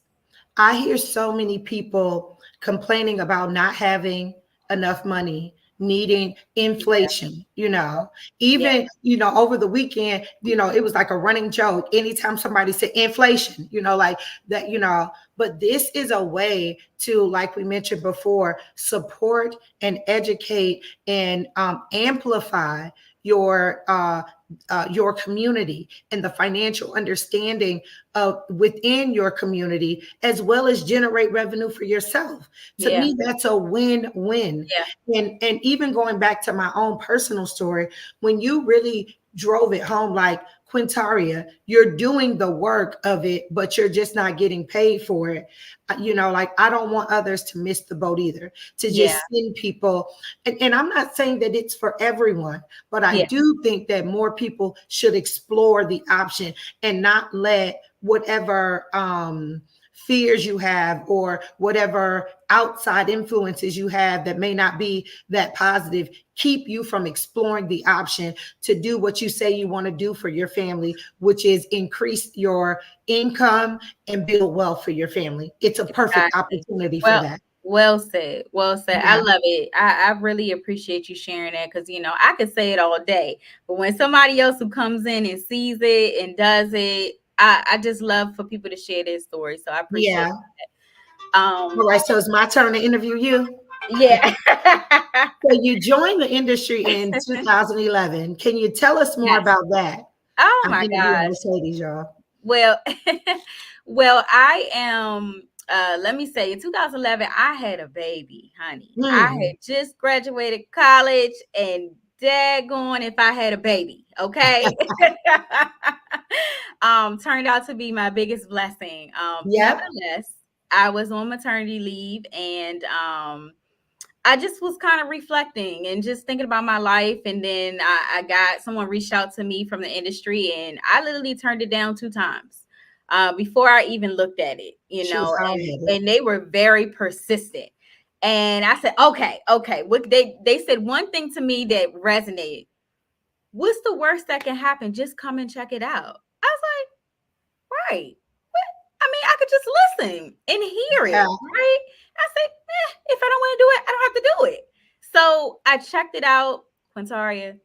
[SPEAKER 1] I hear so many people complaining about not having enough money, needing
[SPEAKER 2] Yeah.
[SPEAKER 1] inflation,
[SPEAKER 2] Yeah.
[SPEAKER 1] even, over the weekend, it was like a running joke. Anytime somebody said inflation, like that, but this is a way to, like we mentioned before, support and educate and amplify your your community and the financial understanding of within your community, as well as generate revenue for yourself. To
[SPEAKER 2] Yeah.
[SPEAKER 1] me, that's a win-win.
[SPEAKER 2] Yeah.
[SPEAKER 1] And even going back to my own personal story, when you really drove it home, like Quintaria, you're doing the work of it, but you're just not getting paid for it. Like I don't want others to miss the boat either, to
[SPEAKER 2] Yeah.
[SPEAKER 1] just send people. And I'm not saying that it's for everyone, but I
[SPEAKER 2] Yeah.
[SPEAKER 1] do think that more people should explore the option and not let whatever fears you have or whatever outside influences you have that may not be that positive keep you from exploring the option to do what you say you want to do for your family, which is increase your income and build wealth for your family. It's a perfect
[SPEAKER 2] Exactly.
[SPEAKER 1] opportunity for
[SPEAKER 2] Well,
[SPEAKER 1] that.
[SPEAKER 2] well said. Well said. I
[SPEAKER 1] Yeah.
[SPEAKER 2] love it. I really appreciate you sharing that because I could say it all day, but when somebody else who comes in and sees it and does it, I just love for people to share their story. So I appreciate
[SPEAKER 1] Yeah.
[SPEAKER 2] it.
[SPEAKER 1] All right. So it's my turn to interview you.
[SPEAKER 2] Yeah.
[SPEAKER 1] So you joined the industry in 2011. Can you tell us more
[SPEAKER 2] Yes.
[SPEAKER 1] about that?
[SPEAKER 2] Oh
[SPEAKER 1] I'm
[SPEAKER 2] my
[SPEAKER 1] interviewing
[SPEAKER 2] gosh.
[SPEAKER 1] Mercedes, y'all.
[SPEAKER 2] Well, well, I am. Let me say, in 2011, I had a baby, honey. I
[SPEAKER 1] Hmm.
[SPEAKER 2] had just graduated college, and daggone if I had a baby, okay? Turned out to be my biggest blessing.
[SPEAKER 1] Yep.
[SPEAKER 2] Nevertheless, I was on maternity leave, and I just was kind of reflecting and just thinking about my life. And then I got someone reached out to me from the industry, and I literally turned it down 2 times before I even looked at it,
[SPEAKER 1] She was hard
[SPEAKER 2] and
[SPEAKER 1] headed.
[SPEAKER 2] they were very persistent. And I said, okay, okay. What they said one thing to me that resonated. What's the worst that can happen? Just come and check it out. I was like, right. I mean, I could just listen and hear
[SPEAKER 1] Yeah.
[SPEAKER 2] it, right? I say, if I don't want to do it, I don't have to do it. So I checked it out. Quintaria,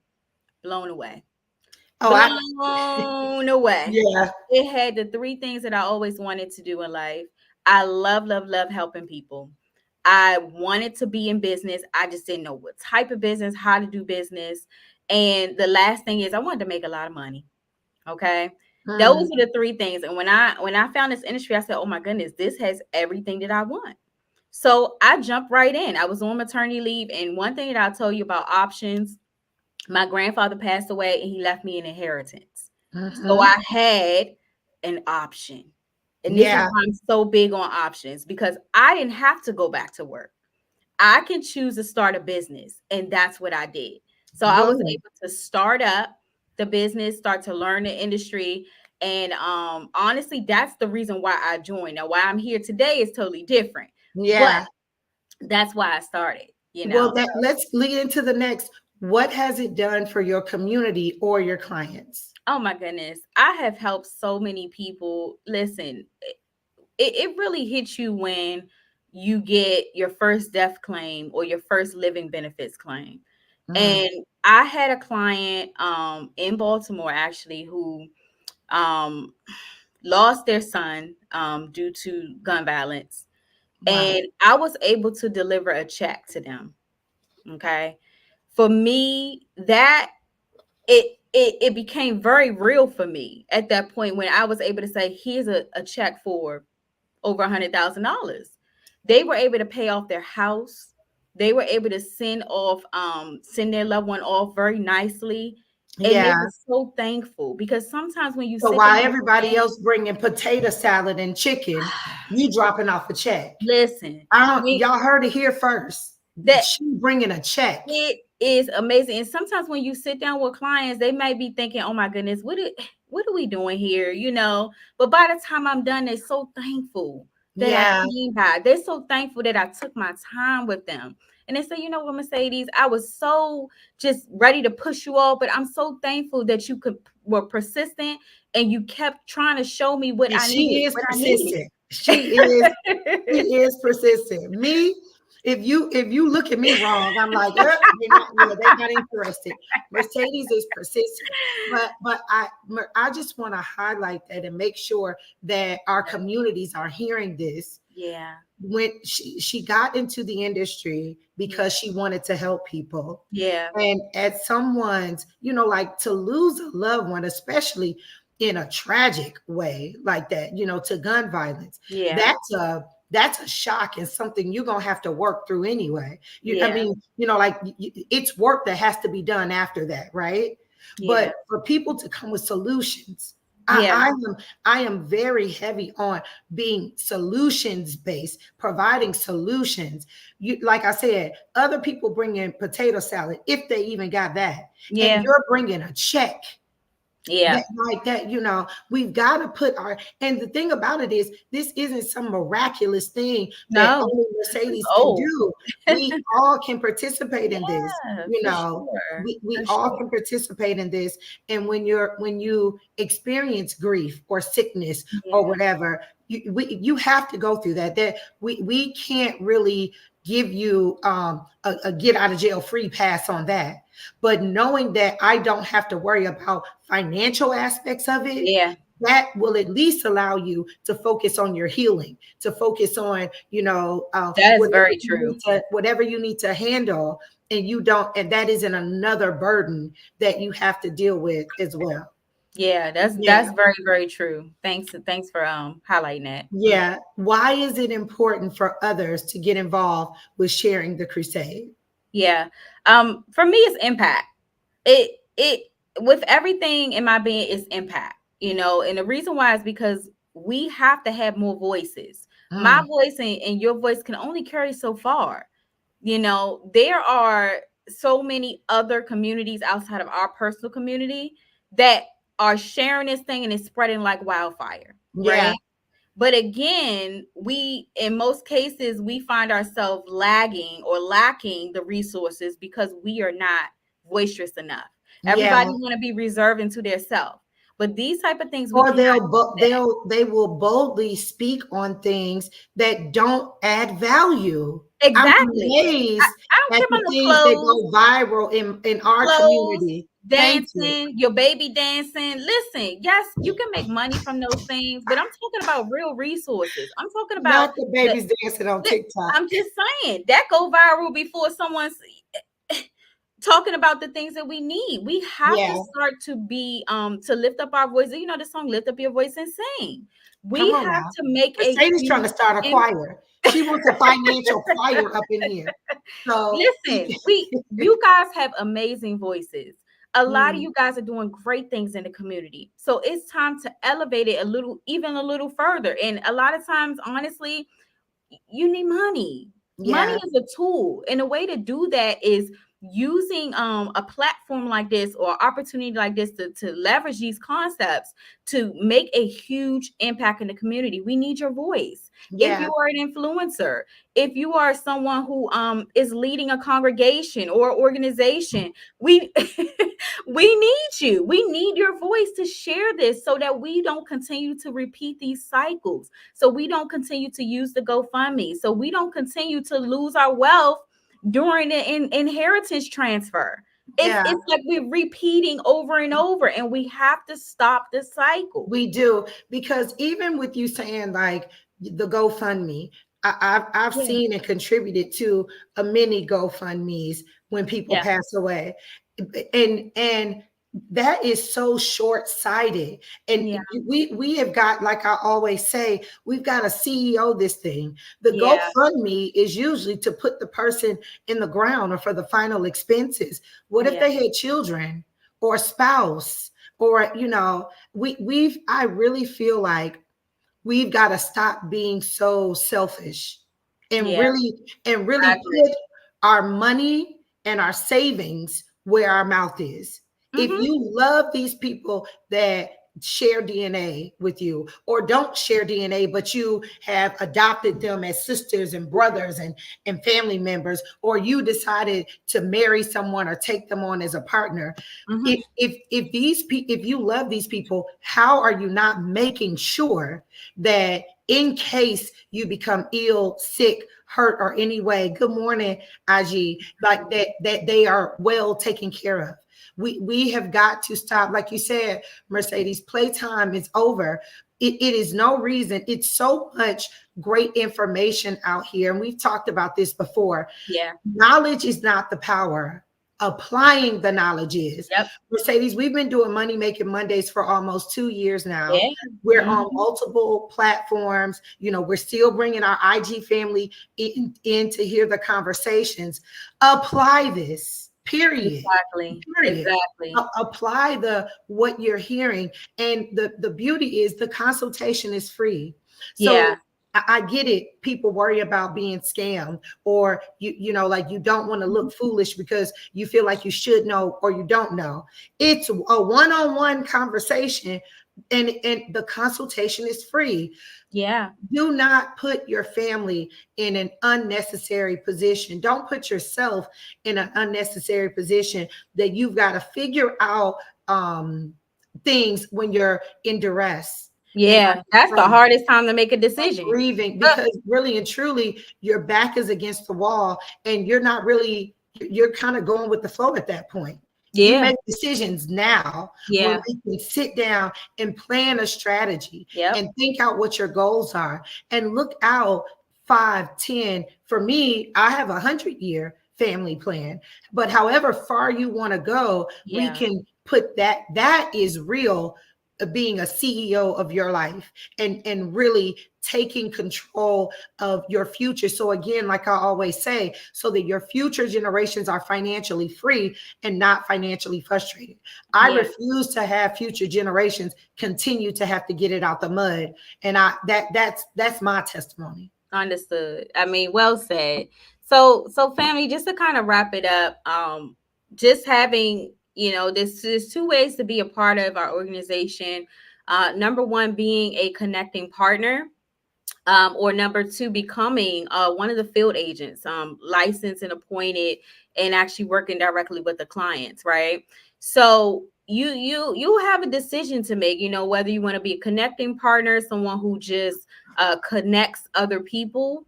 [SPEAKER 2] blown away.
[SPEAKER 1] Oh, I,
[SPEAKER 2] Blown away.
[SPEAKER 1] yeah.
[SPEAKER 2] It had the three things that I always wanted to do in life. I love, love, love helping people. I wanted to be in business. I just didn't know what type of business, how to do business. And the last thing is I wanted to make a lot of money. Okay. Those
[SPEAKER 1] Mm,
[SPEAKER 2] are the three things. And when I found this industry, I said, oh my goodness, this has everything that I want. So I jumped right in. I was on maternity leave. And one thing that I'll tell you about options, my grandfather passed away and he left me an inheritance. So
[SPEAKER 1] hmm.
[SPEAKER 2] I had an option. And this is
[SPEAKER 1] Yeah.
[SPEAKER 2] why I'm so big on options, because I didn't have to go back to work. I can choose to start a business, and that's what I did. So I was
[SPEAKER 1] Boom.
[SPEAKER 2] able to start up the business, start to learn the industry, and honestly, that's the reason why I joined. Now, why I'm here today is totally different, but
[SPEAKER 1] Yeah.
[SPEAKER 2] that's why I started.
[SPEAKER 1] Well, let's lead into the next. What has it done for your community or your clients?
[SPEAKER 2] Oh my goodness, I have helped so many people. Listen, it really hits you when you get your first death claim or your first living benefits claim.
[SPEAKER 1] Mm,
[SPEAKER 2] And I had a client in Baltimore actually who um lost their son due to gun violence.
[SPEAKER 1] wow.
[SPEAKER 2] And I was able to deliver a check to them. Okay. For me, that it became very real for me at that point when I was able to say, here's a check for over $100,000. They were able to pay off their house. They were able to send their loved one off very nicely, and they
[SPEAKER 1] Yeah.
[SPEAKER 2] were so thankful because sometimes when you
[SPEAKER 1] So
[SPEAKER 2] sit
[SPEAKER 1] while
[SPEAKER 2] down with
[SPEAKER 1] everybody
[SPEAKER 2] family,
[SPEAKER 1] else bringing potato salad and chicken, you dropping off a check.
[SPEAKER 2] listen,
[SPEAKER 1] I don't.
[SPEAKER 2] we
[SPEAKER 1] Y'all heard it here first.
[SPEAKER 2] that
[SPEAKER 1] She bringing a check.
[SPEAKER 2] it is amazing. And sometimes when you sit down with clients, they might be thinking, "Oh my goodness, what are we doing here?" But by the time I'm done, they're so thankful that I
[SPEAKER 1] Yeah.
[SPEAKER 2] came by. They're so thankful that I took my time with them. And they say, you know what, Mercedes, I was so just ready to push you off, but I'm so thankful that were persistent and you kept trying to show me what
[SPEAKER 1] And
[SPEAKER 2] I needed,
[SPEAKER 1] she is
[SPEAKER 2] what I needed.
[SPEAKER 1] persistent. She is persistent. Me, if you look at me wrong, I'm like, they're not, yeah, they're not interested. Mercedes is persistent, but I just want to highlight that and make sure that our communities are hearing this.
[SPEAKER 2] Yeah,
[SPEAKER 1] When she got into the industry
[SPEAKER 2] yeah,
[SPEAKER 1] because she wanted to help people,
[SPEAKER 2] yeah,
[SPEAKER 1] and at someone's, like to lose a loved one, especially in a tragic way like that, to gun violence,
[SPEAKER 2] yeah,
[SPEAKER 1] that's a shock and something you're gonna have to work through anyway. I
[SPEAKER 2] yeah,
[SPEAKER 1] mean, like it's work that has to be done after that, right?
[SPEAKER 2] yeah,
[SPEAKER 1] But for people to come with solutions,
[SPEAKER 2] yeah,
[SPEAKER 1] I am very heavy on being solutions based, providing solutions. Like I said, other people bring in potato salad if they even got that, and
[SPEAKER 2] yeah,
[SPEAKER 1] you're bringing a check
[SPEAKER 2] yeah.
[SPEAKER 1] that like that. We've got to put our, and the thing about it is this isn't some miraculous thing that
[SPEAKER 2] No,
[SPEAKER 1] only
[SPEAKER 2] this is
[SPEAKER 1] Mercedes can
[SPEAKER 2] old.
[SPEAKER 1] do. We all can participate in this.
[SPEAKER 2] Yeah,
[SPEAKER 1] you
[SPEAKER 2] for
[SPEAKER 1] know
[SPEAKER 2] sure,
[SPEAKER 1] we
[SPEAKER 2] for
[SPEAKER 1] all
[SPEAKER 2] sure.
[SPEAKER 1] can participate in this. And when you experience grief or sickness or
[SPEAKER 2] Yeah,
[SPEAKER 1] whatever, you have to go through that we can't really give you a get out of jail free pass on that. But knowing that I don't have to worry about financial aspects of it,
[SPEAKER 2] yeah,
[SPEAKER 1] that will at least allow you to focus on your healing, to focus on,
[SPEAKER 2] That's very true.
[SPEAKER 1] whatever you need to handle, and you don't, and that isn't another burden that you have to deal with as well.
[SPEAKER 2] Yeah, that's
[SPEAKER 1] Yeah.
[SPEAKER 2] very, very true. Thanks for highlighting that.
[SPEAKER 1] Yeah. Why is it important for others to get involved with sharing the crusade?
[SPEAKER 2] Yeah. For me, it's impact. It with everything in my being is impact, and the reason why is because we have to have more voices. My
[SPEAKER 1] Mm,
[SPEAKER 2] voice and your voice can only carry so far. There are so many other communities outside of our personal community that are sharing this thing and it's spreading like wildfire,
[SPEAKER 1] yeah.
[SPEAKER 2] right? But again, we, in most cases, we find ourselves lagging or lacking the resources because we are not boisterous enough. Everybody
[SPEAKER 1] Yeah.
[SPEAKER 2] want to be reserved into their self. But these type of things, we
[SPEAKER 1] Or
[SPEAKER 2] cannot do that.
[SPEAKER 1] they will boldly speak on things that don't add value. I'm
[SPEAKER 2] Exactly. I,
[SPEAKER 1] amazed
[SPEAKER 2] I don't
[SPEAKER 1] at
[SPEAKER 2] care
[SPEAKER 1] the
[SPEAKER 2] about no
[SPEAKER 1] things that
[SPEAKER 2] clothes,
[SPEAKER 1] go viral in our
[SPEAKER 2] clothes,
[SPEAKER 1] community. Thank you.
[SPEAKER 2] dancing, your baby dancing. Listen, yes, you can make money from those things, but I'm talking about real resources. I'm talking about
[SPEAKER 1] Not the
[SPEAKER 2] the
[SPEAKER 1] babies dancing on TikTok.
[SPEAKER 2] I'm just saying that go viral before someone's talking about the things that we need. We have to
[SPEAKER 1] Yeah,
[SPEAKER 2] start to be to lift up our voice. The song "Lift Up Your Voice and Sing." We
[SPEAKER 1] come on
[SPEAKER 2] have
[SPEAKER 1] now.
[SPEAKER 2] to make a
[SPEAKER 1] Mercedes trying to
[SPEAKER 2] huge
[SPEAKER 1] start a
[SPEAKER 2] impact.
[SPEAKER 1] choir. She wants a financial choir up in here. So,
[SPEAKER 2] Listen, you guys have amazing voices. A lot of
[SPEAKER 1] mm,
[SPEAKER 2] you guys are doing great things in the community. So it's time to elevate it even a little further. And a lot of times, honestly, you need money. Money
[SPEAKER 1] yeah,
[SPEAKER 2] is a tool. And a way to do that is using a platform like this or opportunity like this to leverage these concepts to make a huge impact in the community. We need your voice. If
[SPEAKER 1] yeah,
[SPEAKER 2] you are an influencer, if you are someone who is leading a congregation or organization, we we need you. We need your voice to share this so that we don't continue to repeat these cycles, so we don't continue to use the GoFundMe, so we don't continue to lose our wealth during the inheritance transfer. It's
[SPEAKER 1] yeah.
[SPEAKER 2] it's like we're repeating over and over, and we have to stop the cycle.
[SPEAKER 1] We do, because even with you saying like the GoFundMe, I've
[SPEAKER 2] Yeah,
[SPEAKER 1] seen and contributed to a many GoFundMe's when people
[SPEAKER 2] yeah,
[SPEAKER 1] pass away, and that is so short-sighted. And
[SPEAKER 2] yeah,
[SPEAKER 1] we have got, like I always say, we've got to CEO this thing. The
[SPEAKER 2] yeah,
[SPEAKER 1] GoFundMe is usually to put the person in the ground or for the final expenses. What if
[SPEAKER 2] yeah,
[SPEAKER 1] they had children or a spouse, or I really feel like we've got to stop being so selfish and
[SPEAKER 2] yeah.
[SPEAKER 1] really
[SPEAKER 2] I
[SPEAKER 1] put
[SPEAKER 2] agree.
[SPEAKER 1] our money and our savings where our mouth is. If
[SPEAKER 2] Mm-hmm,
[SPEAKER 1] you love these people that share DNA with you, or don't share DNA, but you have adopted them as sisters and brothers and family members, or you decided to marry someone or take them on as a partner,
[SPEAKER 2] mm-hmm.
[SPEAKER 1] if you love these people, how are you not making sure that in case you become ill, sick, hurt, or any way, good morning, IG, like that they are well taken care of? We have got to stop, like you said, Mercedes. Playtime is over. It is no reason. It's so much great information out here, and we've talked about this before.
[SPEAKER 2] Yeah,
[SPEAKER 1] Knowledge is not the power. Applying the knowledge is.
[SPEAKER 2] yep,
[SPEAKER 1] Mercedes, we've been doing Money Making Mondays for almost 2 years now.
[SPEAKER 2] yeah,
[SPEAKER 1] We're on
[SPEAKER 2] mm-hmm.
[SPEAKER 1] multiple platforms. We're still bringing our IG family in to hear the conversations. Apply this, period.
[SPEAKER 2] Exactly,
[SPEAKER 1] Period.
[SPEAKER 2] exactly.
[SPEAKER 1] Apply what you're hearing. And the beauty is the consultation is free. So
[SPEAKER 2] Yeah,
[SPEAKER 1] I get it. People worry about being scammed, or like you don't want to look foolish because you feel like you should know or you don't know. It's a one-on-one conversation, and the consultation is free.
[SPEAKER 2] yeah,
[SPEAKER 1] Do not put your family in an unnecessary position. Don't put yourself in an unnecessary position that you've got to figure out things when you're in duress and
[SPEAKER 2] yeah. That's the hardest time to make a decision.
[SPEAKER 1] grieving, because really and truly your back is against the wall and you're not really, you're kind of going with the flow at that point. We
[SPEAKER 2] Yeah.
[SPEAKER 1] make decisions now when
[SPEAKER 2] Yeah.
[SPEAKER 1] we can sit down and plan a strategy
[SPEAKER 2] Yep.
[SPEAKER 1] and think out what your goals are and look out 5, 10. For me, I have 100-year family plan, but however far you want to go, we
[SPEAKER 2] Yeah.
[SPEAKER 1] can put that. That is real, being a CEO of your life and really taking control of your future. So again, like I always say, so that your future generations are financially free and not financially frustrated. I
[SPEAKER 2] Yeah.
[SPEAKER 1] refuse to have future generations continue to have to get it out the mud. And that's my testimony.
[SPEAKER 2] Understood. I mean, well said. So family, just to kind of wrap it up, just having, there's two ways to be a part of our organization. Number one, being a connecting partner, or number two, becoming one of the field agents, licensed and appointed, and actually working directly with the clients, right? So you have a decision to make, whether you want to be a connecting partner, someone who just connects other people,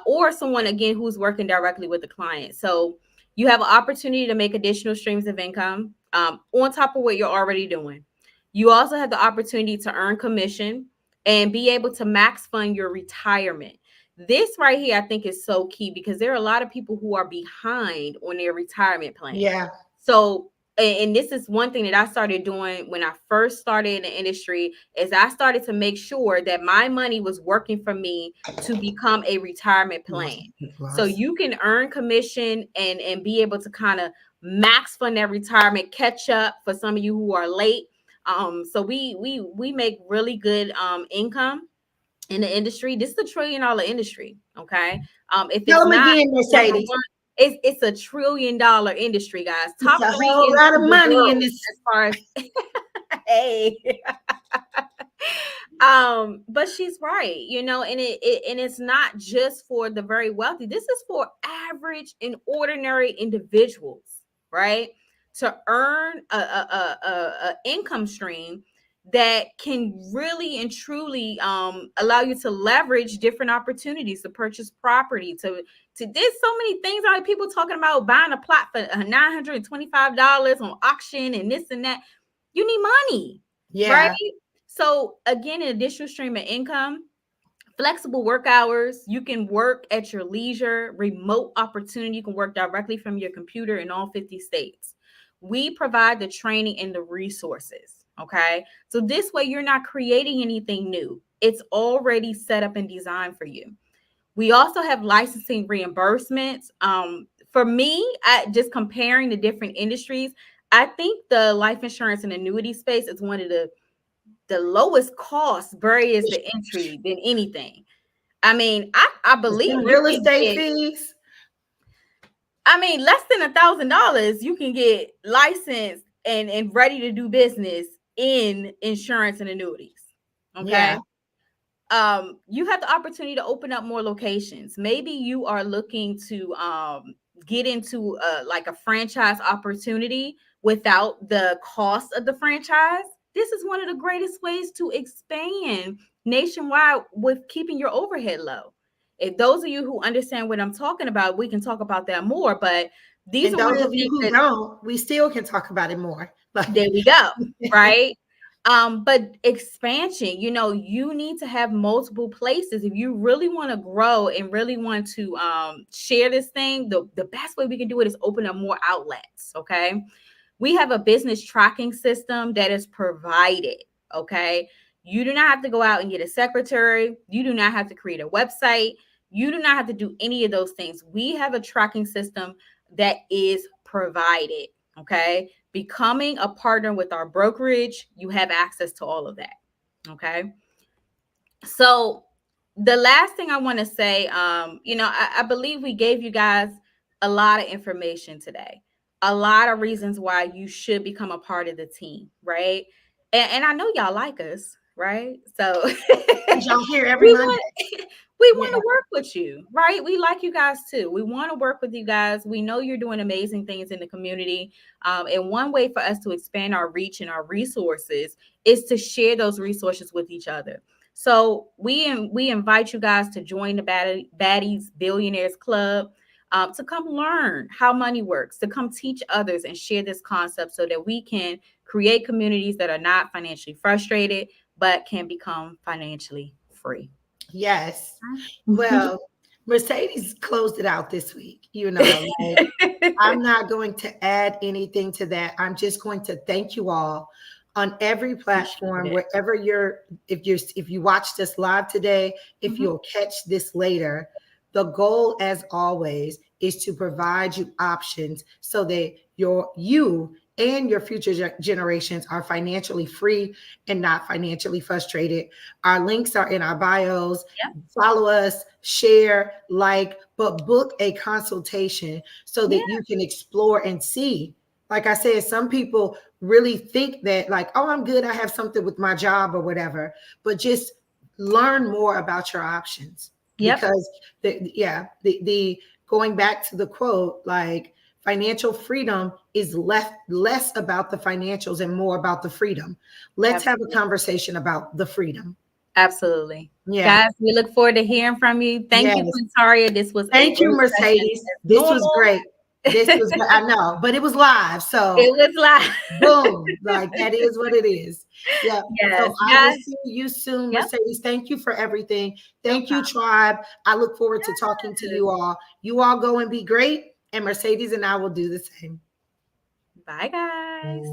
[SPEAKER 2] or someone again who's working directly with the client. So you have an opportunity to make additional streams of income, on top of what you're already doing. You also have the opportunity to earn commission and be able to max fund your retirement. This right here, I think, is so key because there are a lot of people who are behind on their retirement plan.
[SPEAKER 1] Yeah.
[SPEAKER 2] So, and this is one thing that I started doing when I first started in the industry, is I started to make sure that my money was working for me to become a retirement plan. So you can earn commission and be able to kind of max fund that retirement, catch up for some of you who are late. So we make really good income in the industry. This is $1 trillion industry. Okay. If
[SPEAKER 1] Tell
[SPEAKER 2] it's
[SPEAKER 1] them
[SPEAKER 2] not
[SPEAKER 1] again,
[SPEAKER 2] number
[SPEAKER 1] Mercedes.
[SPEAKER 2] one, it's $1 trillion industry, guys.
[SPEAKER 1] It's
[SPEAKER 2] Top
[SPEAKER 1] a
[SPEAKER 2] three
[SPEAKER 1] whole lot of
[SPEAKER 2] in the
[SPEAKER 1] money in
[SPEAKER 2] world
[SPEAKER 1] this.
[SPEAKER 2] as far as hey. But she's right, and it's not just for the very wealthy. This is for average and ordinary individuals, right? To earn a income stream that can really and truly allow you to leverage different opportunities to purchase property, to there's so many things. Like people talking about buying a plot for $925 on auction and this and that. You need money, right?
[SPEAKER 1] Yeah.
[SPEAKER 2] So again, an additional stream of income, flexible work hours. You can work at your leisure, remote opportunity. You can work directly from your computer in all 50 states. We provide the training and the resources. Okay. So this way you're not creating anything new. It's already set up and designed for you. We also have licensing reimbursements. For me, just comparing the different industries, I think the life insurance and annuity space is one of the lowest cost barriers to entry than anything. I mean, I believe you
[SPEAKER 1] Real
[SPEAKER 2] can
[SPEAKER 1] estate
[SPEAKER 2] get,
[SPEAKER 1] fees.
[SPEAKER 2] I mean, less than $1,000, you can get licensed and ready to do business in insurance and annuities. Okay.
[SPEAKER 1] Yeah.
[SPEAKER 2] You have the opportunity to open up more locations. Maybe you are looking to get into like a franchise opportunity without the cost of the franchise. This is one of the greatest ways to expand nationwide with keeping your overhead low. If those of you who understand what I'm talking about, we can talk about that more. But these
[SPEAKER 1] And
[SPEAKER 2] are one
[SPEAKER 1] those
[SPEAKER 2] of
[SPEAKER 1] of
[SPEAKER 2] the
[SPEAKER 1] you
[SPEAKER 2] things
[SPEAKER 1] who
[SPEAKER 2] that,
[SPEAKER 1] don't, we still can talk about it more.
[SPEAKER 2] there we go, right? But expansion, you need to have multiple places. If you really want to grow and really want to share this thing, the best way we can do it is open up more outlets. Okay. We have a business tracking system that is provided. Okay. You do not have to go out and get a secretary. You do not have to create a website. You do not have to do any of those things. We have a tracking system that is provided. Okay. Becoming a partner with our brokerage, you have access to all of that. Okay. So the last thing I want to say, I believe we gave you guys a lot of information today, a lot of reasons why you should become a part of the team, right? And I know y'all like us, right? So
[SPEAKER 1] Y'all here every
[SPEAKER 2] we
[SPEAKER 1] Monday.
[SPEAKER 2] want we
[SPEAKER 1] Yeah.
[SPEAKER 2] want to work with you, right? We like you guys too. We want to work with you guys. We know you're doing amazing things in the community. And one way for us to expand our reach and our resources is to share those resources with each other. So we invite you guys to join the Baddies Billionaires Club. to come learn how money works, to come teach others and share this concept so that we can create communities that are not financially frustrated, but can become financially free.
[SPEAKER 1] Yes. Well, Mercedes closed it out this week. Like, I'm not going to add anything to that. I'm just going to thank you all on every platform, wherever if you watched us live today, if you'll catch this later. The goal, as always, is to provide you options so that you and your future generations are financially free and not financially frustrated. Our links are in our bios.
[SPEAKER 2] Yep.
[SPEAKER 1] Follow us, share, like, but book a consultation so that you can explore and see. Like I said, some people really think that, like, oh, I'm good, I have something with my job or whatever, but just learn more about your options.
[SPEAKER 2] Yep.
[SPEAKER 1] Because the going back to the quote, like, financial freedom is less about the financials and more about the freedom. Let's have a conversation about the freedom.
[SPEAKER 2] Absolutely.
[SPEAKER 1] Yeah.
[SPEAKER 2] Guys, we look forward to hearing from you. Thank you, Quintaria. This was
[SPEAKER 1] Thank you, Mercedes. This was great. I know, but it was live. So
[SPEAKER 2] it was live.
[SPEAKER 1] Boom. Like, that is what it is. Yeah.
[SPEAKER 2] Yes.
[SPEAKER 1] So I will see you soon, Mercedes. Thank you for everything. Thank you, tribe. I look forward to talking to you all. You all go and be great. And Mercedes and I will do the same.
[SPEAKER 2] Bye, guys.